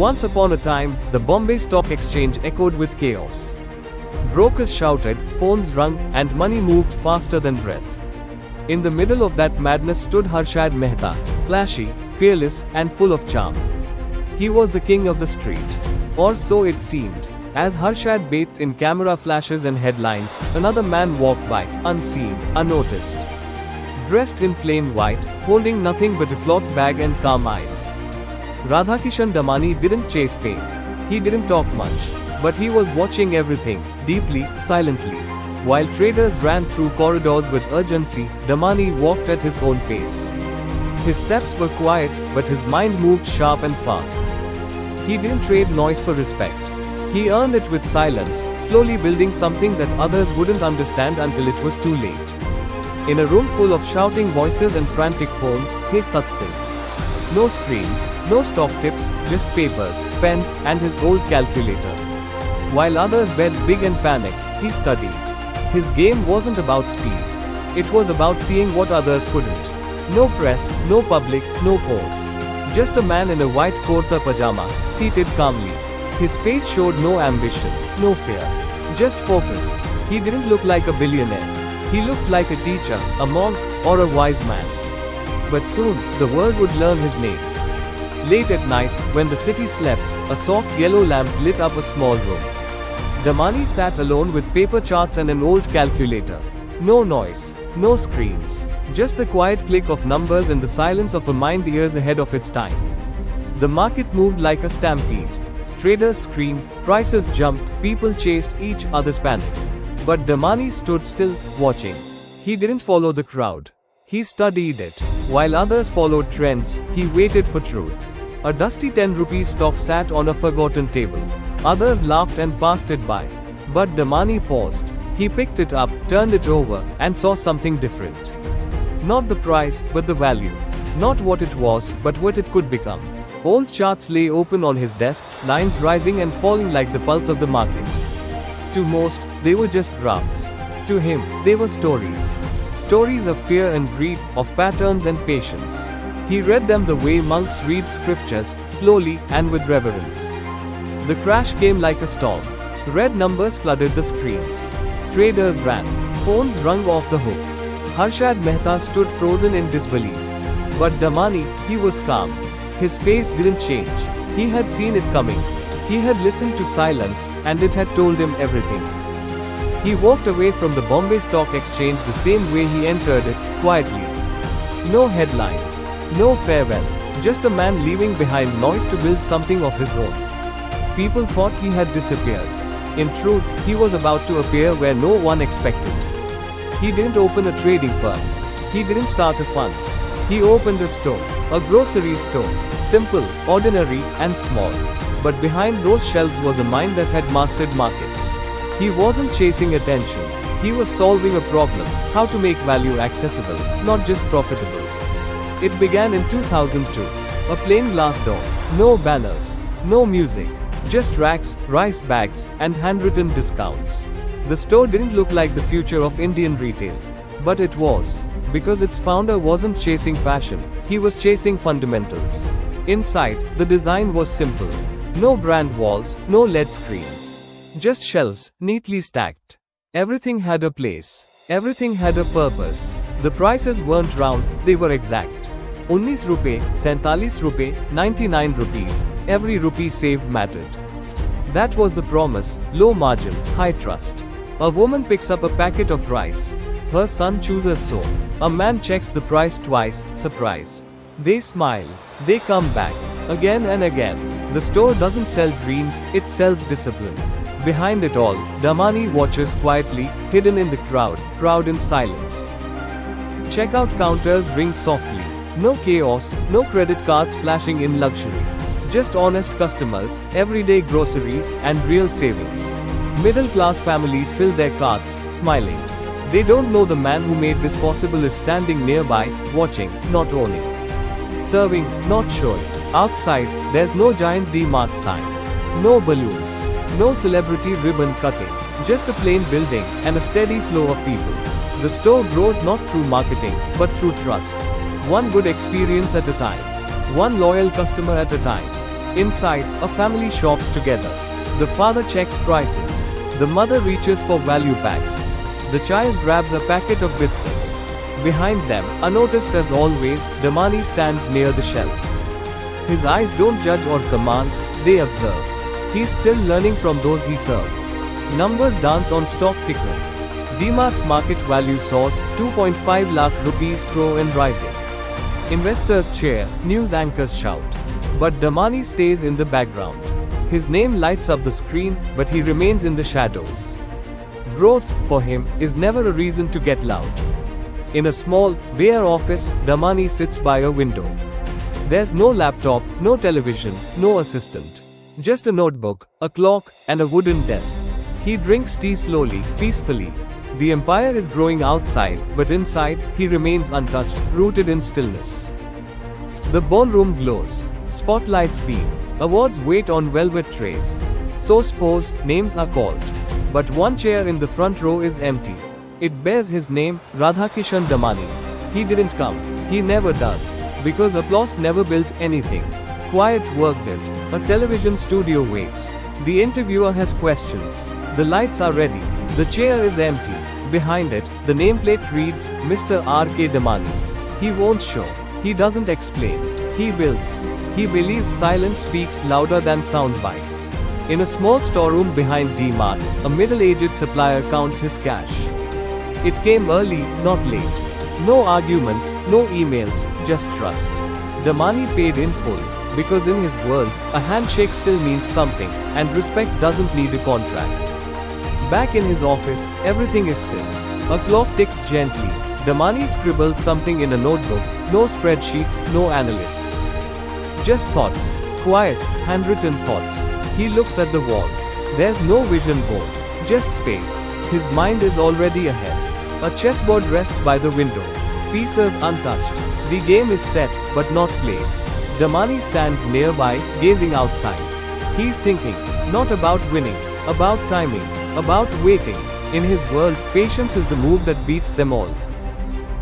Once upon a time, the Bombay Stock Exchange echoed with chaos. Brokers shouted, phones rung, and money moved faster than breath. In the middle of that madness stood Harshad Mehta, flashy, fearless, and full of charm. He was the king of the street. Or so it seemed. As Harshad bathed in camera flashes and headlines, another man walked by, unseen, unnoticed. Dressed in plain white, holding nothing but a cloth bag and calm eyes. Radhakishan Damani didn't chase fame. He didn't talk much. But he was watching everything, deeply, silently. While traders ran through corridors with urgency, Damani walked at his own pace. His steps were quiet, but his mind moved sharp and fast. He didn't trade noise for respect. He earned it with silence, slowly building something that others wouldn't understand until it was too late. In a room full of shouting voices and frantic phones, he sat still. No screens, no stock tips, just papers, pens, and his old calculator. While others bet big and panicked, he studied. His game wasn't about speed. It was about seeing what others couldn't. No press, no public, no pause. Just a man in a white kurta pajama, seated calmly. His face showed no ambition, no fear. Just focus. He didn't look like a billionaire. He looked like a teacher, a monk, or a wise man. But soon, the world would learn his name. Late at night, when the city slept, a soft yellow lamp lit up a small room. Damani sat alone with paper charts and an old calculator. No noise, no screens. Just the quiet click of numbers and the silence of a mind years ahead of its time. The market moved like a stampede. Traders screamed, prices jumped, people chased each other's panic. But Damani stood still, watching. He didn't follow the crowd. He studied it. While others followed trends, he waited for truth. A dusty 10 rupees stock sat on a forgotten table. Others laughed and passed it by. But Damani paused. He picked it up, turned it over, and saw something different. Not the price, but the value. Not what it was, but what it could become. Old charts lay open on his desk, lines rising and falling like the pulse of the market. To most, they were just graphs. To him, they were stories. Stories of fear and greed, of patterns and patience. He read them the way monks read scriptures, slowly and with reverence. The crash came like a storm. Red numbers flooded the screens. Traders ran. Phones rung off the hook. Harshad Mehta stood frozen in disbelief. But Damani, he was calm. His face didn't change. He had seen it coming. He had listened to silence, and it had told him everything. He walked away from the Bombay Stock Exchange the same way he entered it, quietly. No headlines. No farewell. Just a man leaving behind noise to build something of his own. People thought he had disappeared. In truth, he was about to appear where no one expected. He didn't open a trading firm. He didn't start a fund. He opened a store. A grocery store. Simple, ordinary, and small. But behind those shelves was a mind that had mastered markets. He wasn't chasing attention. He was solving a problem. How to make value accessible, not just profitable. It began in 2002. A plain glass door. No banners. No music. Just racks, rice bags, and handwritten discounts. The store didn't look like the future of Indian retail. But it was. Because its founder wasn't chasing fashion, he was chasing fundamentals. Inside, the design was simple. No brand walls, no LED screens. Just shelves, neatly stacked. Everything had a place. Everything had a purpose. The prices weren't round, they were exact. 19 rupees, 47 rupees, 99 rupees, every rupee saved mattered. That was the promise, low margin, high trust. A woman picks up a packet of rice. Her son chooses so. A man checks the price twice, surprise. They smile. They come back. Again and again. The store doesn't sell dreams, it sells discipline. Behind it all, Damani watches quietly, hidden in the crowd, proud in silence. Checkout counters ring softly. No chaos, no credit cards flashing in luxury. Just honest customers, everyday groceries, and real savings. Middle-class families fill their carts, smiling. They don't know the man who made this possible is standing nearby, watching, not owning. Serving, not showing. Outside, there's no giant D-Mart sign. No balloons. No celebrity ribbon cutting. Just a plain building, and a steady flow of people. The store grows not through marketing, but through trust. One good experience at a time. One loyal customer at a time. Inside, a family shops together. The father checks prices. The mother reaches for value packs. The child grabs a packet of biscuits. Behind them, unnoticed as always, Damani stands near the shelf. His eyes don't judge or command, they observe. He's still learning from those he serves. Numbers dance on stock tickers. D-Mart's market value soars 2.5 lakh rupees crore and rising. Investors cheer, news anchors shout. But Damani stays in the background. His name lights up the screen, but he remains in the shadows. Growth, for him, is never a reason to get loud. In a small, bare office, Damani sits by a window. There's no laptop, no television, no assistant. Just a notebook, a clock, and a wooden desk. He drinks tea slowly, peacefully. The empire is growing outside, but inside, he remains untouched, rooted in stillness. The ballroom glows. Spotlights beam. Awards wait on velvet trays. Source pose, names are called. But one chair in the front row is empty. It bears his name, Radhakishan Damani. He didn't come. He never does. Because applause never built anything. Quiet work did. A television studio waits. The interviewer has questions. The lights are ready. The chair is empty. Behind it, the nameplate reads, Mr. R.K. Damani. He won't show. He doesn't explain. He builds. He believes silence speaks louder than sound bites. In a small storeroom behind D-Mart, a middle-aged supplier counts his cash. It came early, not late. No arguments, no emails, just trust. Damani paid in full, because in his world, a handshake still means something, and respect doesn't need a contract. Back in his office, everything is still. A clock ticks gently. Damani scribbles something in a notebook, no spreadsheets, no analysts. Just thoughts. Quiet, handwritten thoughts. He looks at the wall. There's no vision board. Just space. His mind is already ahead. A chessboard rests by the window. Pieces untouched. The game is set, but not played. Damani stands nearby, gazing outside. He's thinking, not about winning, about timing, about waiting. In his world, patience is the move that beats them all.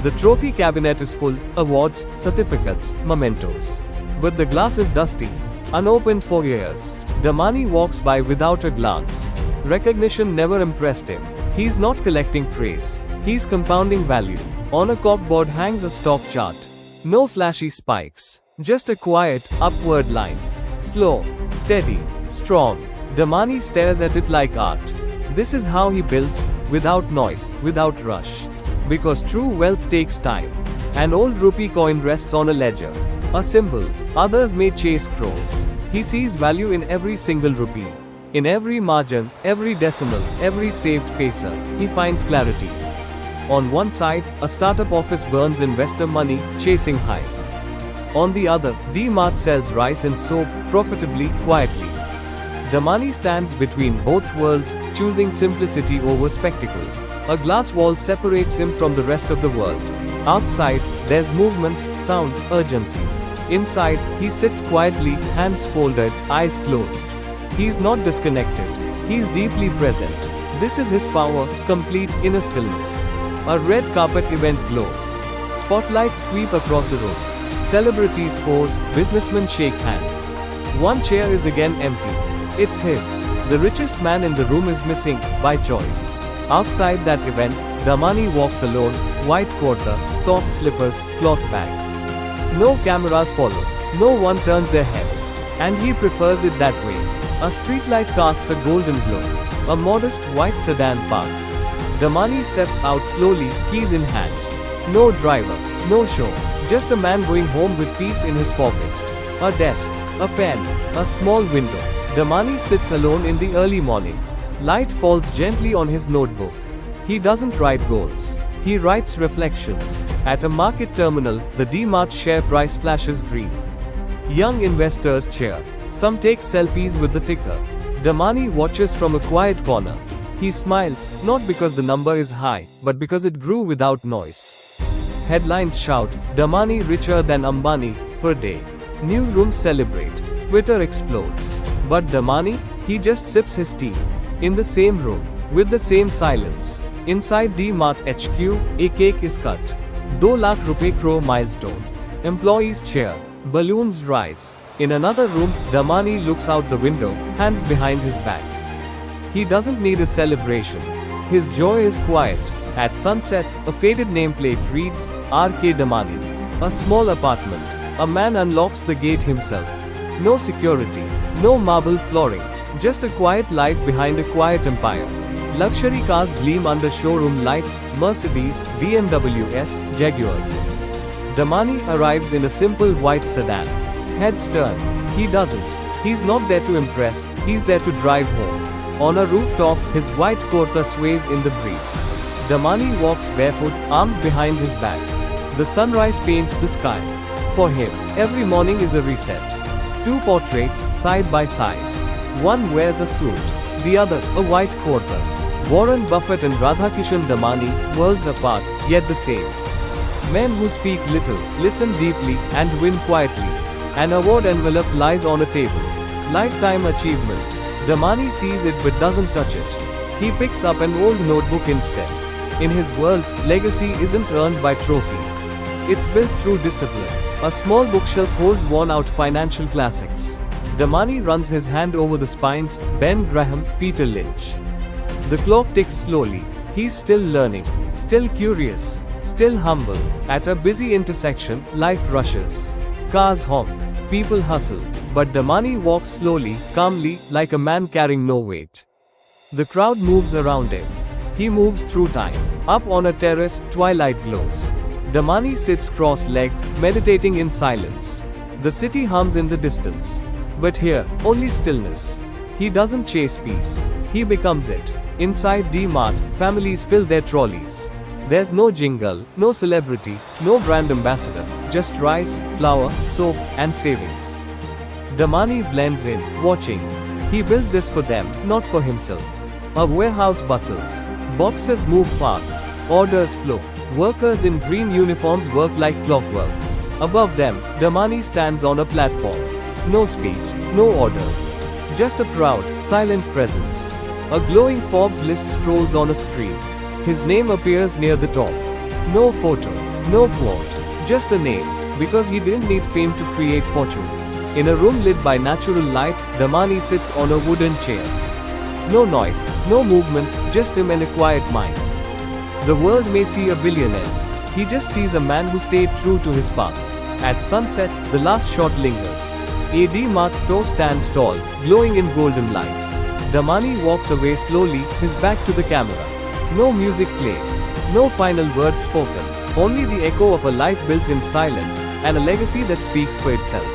The trophy cabinet is full, awards, certificates, mementos. But the glass is dusty, unopened for years. Damani walks by without a glance. Recognition never impressed him. He's not collecting praise. He's compounding value. On a corkboard hangs a stock chart. No flashy spikes. Just a quiet, upward line. Slow, steady, strong. Damani stares at it like art. This is how he builds, without noise, without rush. Because true wealth takes time. An old rupee coin rests on a ledger. A symbol. Others may chase crores. He sees value in every single rupee. In every margin, every decimal, every saved paisa. He finds clarity. On one side, a startup office burns investor money, chasing high. On the other, D-Mart sells rice and soap, profitably, quietly. Damani stands between both worlds, choosing simplicity over spectacle. A glass wall separates him from the rest of the world. Outside, there's movement, sound, urgency. Inside, he sits quietly, hands folded, eyes closed. He's not disconnected. He's deeply present. This is his power, complete in a stillness. A red carpet event glows. Spotlights sweep across the room. Celebrities pose, businessmen shake hands. One chair is again empty. It's his. The richest man in the room is missing, by choice. Outside that event, Damani walks alone, white kurta, soft slippers, cloth bag. No cameras follow. No one turns their head. And he prefers it that way. A streetlight casts a golden glow. A modest white sedan parks. Damani steps out slowly, keys in hand. No driver, no show. Just a man going home with peace in his pocket. A desk, a pen, a small window. Damani sits alone in the early morning. Light falls gently on his notebook. He doesn't write goals. He writes reflections. At a market terminal, the D-Mart share price flashes green. Young investors cheer. Some take selfies with the ticker. Damani watches from a quiet corner. He smiles, not because the number is high, but because it grew without noise. Headlines shout, Damani richer than Ambani, for a day. Newsrooms celebrate. Twitter explodes. But Damani, he just sips his tea. In the same room, with the same silence. Inside D-Mart HQ, a cake is cut. 2 lakh rupee crore milestone. Employees cheer. Balloons rise. In another room, Damani looks out the window, hands behind his back. He doesn't need a celebration. His joy is quiet. At sunset, a faded nameplate reads, R.K. Damani. A small apartment. A man unlocks the gate himself. No security. No marble flooring. Just a quiet life behind a quiet empire. Luxury cars gleam under showroom lights, Mercedes, BMWs, Jaguars. Damani arrives in a simple white sedan. Heads turn. He doesn't. He's not there to impress, he's there to drive home. On a rooftop, his white kurta sways in the breeze. Damani walks barefoot, arms behind his back. The sunrise paints the sky. For him, every morning is a reset. Two portraits, side by side. One wears a suit, the other, a white kurta. Warren Buffett and Radhakishan Damani, worlds apart, yet the same. Men who speak little, listen deeply, and win quietly. An award envelope lies on a table. Lifetime achievement. Damani sees it but doesn't touch it. He picks up an old notebook instead. In his world, legacy isn't earned by trophies. It's built through discipline. A small bookshelf holds worn-out financial classics. Damani runs his hand over the spines, Ben Graham, Peter Lynch. The clock ticks slowly. He's still learning, still curious, still humble. At a busy intersection, life rushes. Cars honk, people hustle, but Damani walks slowly, calmly, like a man carrying no weight. The crowd moves around him. He moves through time. Up on a terrace, twilight glows. Damani sits cross-legged, meditating in silence. The city hums in the distance. But here, only stillness. He doesn't chase peace. He becomes it. Inside D-Mart, families fill their trolleys. There's no jingle, no celebrity, no brand ambassador, just rice, flour, soap, and savings. Damani blends in, watching. He built this for them, not for himself. A warehouse bustles. Boxes move fast. Orders flow. Workers in green uniforms work like clockwork. Above them, Damani stands on a platform. No speech, no orders. Just a proud, silent presence. A glowing Forbes list scrolls on a screen. His name appears near the top. No photo, no quote, just a name, because he didn't need fame to create fortune. In a room lit by natural light, Damani sits on a wooden chair. No noise, no movement, just him and a quiet mind. The world may see a billionaire. He just sees a man who stayed true to his path. At sunset, the last shot lingers. A D-Mart store stands tall, glowing in golden light. Damani walks away slowly, his back to the camera. No music plays. No final words spoken. Only the echo of a life built in silence, and a legacy that speaks for itself.